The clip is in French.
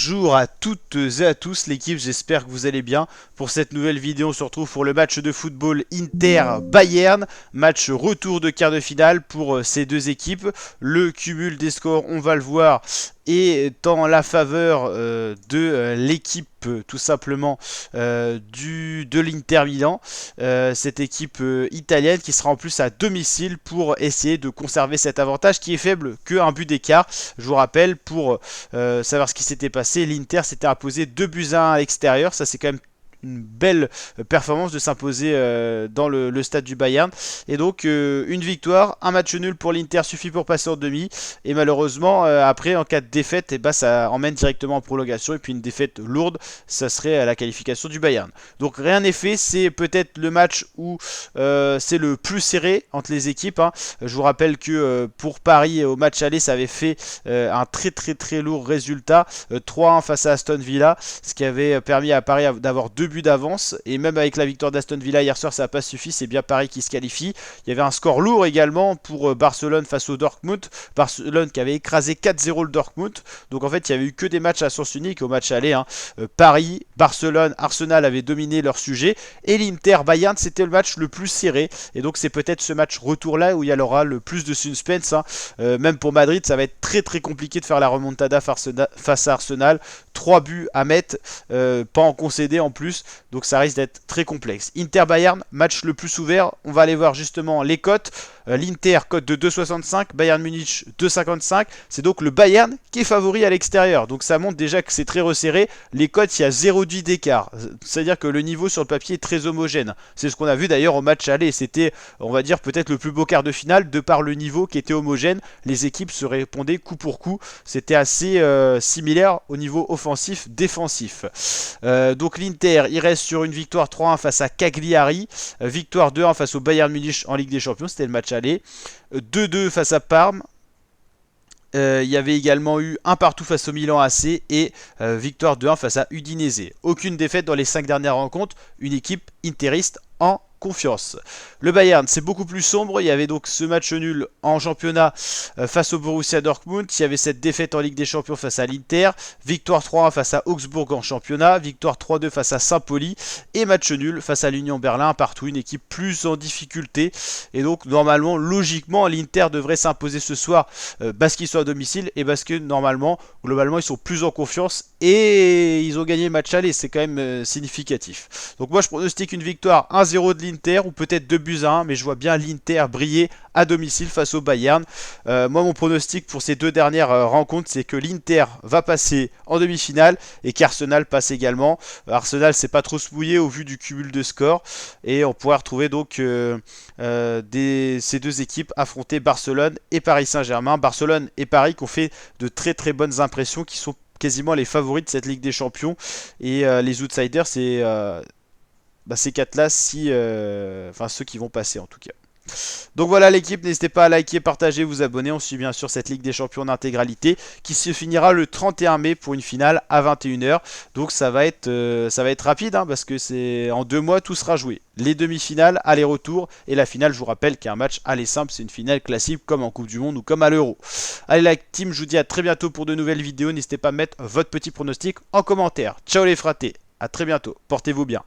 Bonjour à toutes et à tous l'équipe, j'espère que vous allez bien. Pour cette nouvelle vidéo, on se retrouve pour le match de football Inter-Bayern. Match retour de quart de finale pour ces deux équipes. Le cumul des scores, on va le voir, est en la faveur de l'équipe tout simplement de l'Inter Milan. Cette équipe italienne qui sera en plus à domicile pour essayer de conserver cet avantage qui est faible qu'un but d'écart. Je vous rappelle, pour savoir ce qui s'était passé, l'Inter s'était imposé 2-1 à l'extérieur. Ça, c'est quand même une belle performance de s'imposer dans le stade du Bayern. Et donc une victoire, un match nul pour l'Inter suffit pour passer en demi. Et malheureusement après en cas de défaite, ça emmène directement en prolongation. Et puis une défaite lourde, ça serait à la qualification du Bayern. Donc rien n'est fait, c'est peut-être le match où c'est le plus serré entre les équipes. Je vous rappelle que pour Paris au match aller, ça avait fait un très lourd résultat, 3-1 face à Aston Villa, ce qui avait permis à Paris d'avoir 2 buts d'avance. Et même avec la victoire d'Aston Villa hier soir, ça n'a pas suffi, c'est bien Paris qui se qualifie. Il y avait un score lourd également pour Barcelone face au Dortmund. Barcelone qui avait écrasé 4-0 le Dortmund. Donc en fait, il n'y avait eu que des matchs à sens unique au match aller. Paris, Barcelone, Arsenal avaient dominé leur sujet. Et l'Inter-Bayern, c'était le match le plus serré. Et donc c'est peut-être ce match retour là où il y aura le plus de suspense. Même pour Madrid, ça va être très compliqué de faire la remontada face à Arsenal. 3 buts à mettre, pas en concéder en plus. Donc ça risque d'être très complexe. Inter-Bayern, match le plus ouvert. On va aller voir justement les cotes. L'Inter cote de 2,65, Bayern Munich 2,55. C'est donc le Bayern qui est favori à l'extérieur. Donc ça montre déjà que c'est très resserré. Les cotes, il y a 0,10 d'écart. C'est-à-dire que le niveau sur le papier est très homogène. C'est ce qu'on a vu d'ailleurs au match aller. C'était, on va dire, peut-être le plus beau quart de finale de par le niveau qui était homogène. Les équipes se répondaient coup pour coup. C'était assez similaire au niveau offensif-défensif. Donc l'Inter, il reste sur une victoire 3-1 face à Cagliari. Victoire 2-1 face au Bayern Munich en Ligue des Champions. C'était le match aller. 2-2 face à Parme. Il y avait également eu un partout face au Milan AC et victoire 2-1 face à Udinese. Aucune défaite dans les 5 dernières rencontres. Une équipe interiste en confiance. Le Bayern, c'est beaucoup plus sombre. Il y avait donc ce match nul en championnat face au Borussia Dortmund. Il y avait cette défaite en Ligue des Champions face à l'Inter. Victoire 3-1 face à Augsbourg en championnat. Victoire 3-2 face à Saint-Pauli. Et match nul face à l'Union Berlin. Partout, une équipe plus en difficulté. Et donc, normalement, logiquement, l'Inter devrait s'imposer ce soir parce qu'ils sont à domicile et parce que, normalement, globalement, ils sont plus en confiance. Et ils ont gagné le match aller. C'est quand même significatif. Donc, moi, je pronostique une victoire 1-0 de l'Inter ou peut-être 2-1, mais je vois bien l'Inter briller à domicile face au Bayern. Moi, mon pronostic pour ces deux dernières rencontres, c'est que l'Inter va passer en demi-finale et qu'Arsenal passe également. Arsenal, c'est pas trop se mouiller au vu du cumul de scores et on pourrait retrouver donc ces deux équipes affronter Barcelone et Paris Saint-Germain. Barcelone et Paris qui ont fait de très bonnes impressions, qui sont quasiment les favoris de cette Ligue des Champions et les outsiders, c'est ces 4 là, enfin ceux qui vont passer en tout cas. Donc voilà l'équipe, n'hésitez pas à liker, partager, vous abonner. On suit bien sûr cette Ligue des Champions en intégralité qui se finira le 31 mai pour une finale à 21h. Donc ça va être rapide parce que c'est en 2 mois tout sera joué. Les demi-finales, aller-retour et la finale, je vous rappelle qu'il y a un match aller simple, c'est une finale classique comme en Coupe du Monde ou comme à l'Euro. Allez la team, je vous dis à très bientôt pour de nouvelles vidéos. N'hésitez pas à mettre votre petit pronostic en commentaire. Ciao les fratés, à très bientôt, portez-vous bien.